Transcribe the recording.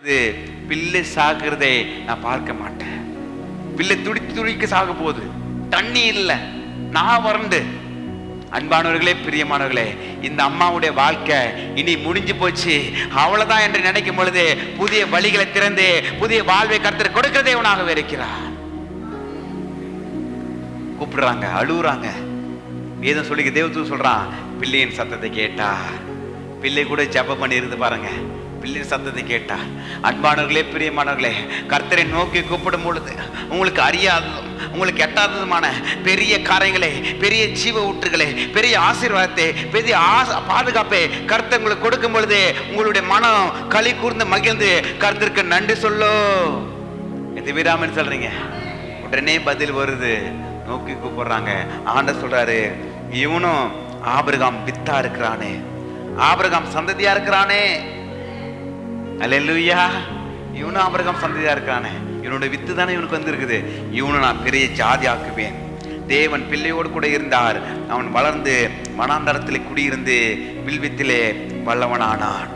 பிள்ளை சாகிறதை நான் பார்க்க மாட்டேன். பிள்ளை துடித்து துடிக்க சாக போகுது, தண்ணி இல்லை, நான் வறண்டு. அன்பானவர்களே, பிரியமானவர்களே, இந்த அம்மாவுடைய வாழ்க்கை இனி முடிஞ்சு போச்சு, அவ்வளவுதான் என்று நினைக்கும் பொழுது புதிய வழிகளை திறந்து புதிய வாழ்வை கர்த்தர் கொடுக்கிறதே உனாகவே இருக்கிறார். கூப்பிடுறாங்க, அழுகுறாங்க. வேதம் சொல்லி தேவதூதன் சொல்றான், பிள்ளையின் சத்தத்தை கேட்டா. பிள்ளை கூட ஜெபம் பண்ணி இருந்து பாருங்க, பிள்ளையின் சத்தத்தை கேட்டா. அன்பானவர்களே, பிரியமானவர்களே, கர்த்தரை நோக்கி கூப்பிடும் பொழுது உங்களுக்கு அறியாததும் உங்களுக்கு எட்டாததுமான பெரிய காரியங்களை, பெரிய ஜீவ ஊற்றுகளை, பெரிய ஆசீர்வாதத்தை, பெரிய பாதுகாப்பை கர்த்தர் உங்களுக்கு கொடுக்கும் பொழுது உங்களுடைய மனம் களி கூர்ந்து மகிழ்ந்து கர்த்தருக்கு நன்றி சொல்லோ. எது விடாமன்னு சொல்றீங்க, உடனே பதில் வருது. நோக்கி கூப்பிடுறாங்க. ஆண்டவர் சொல்றாரு, இவனும் ஆபிரகாம் வித்தா இருக்கிறானே, ஆபிரகாம் சந்ததியா இருக்கிறானே. அல்லேலூயா. இவனும் ஆபிரகாம் சந்ததியா இருக்கிறானே, இவனுடைய வித்து தானே இவனுக்கு வந்து இருக்குது. இவனை நான் பெரிய ஜாதி ஆக்குவேன். தேவன் பிள்ளையோடு கூட இருந்தார். அவன் வளர்ந்து வனாந்தரத்திலே குடியிருந்து வில்வித்திலே வல்லவனானான்.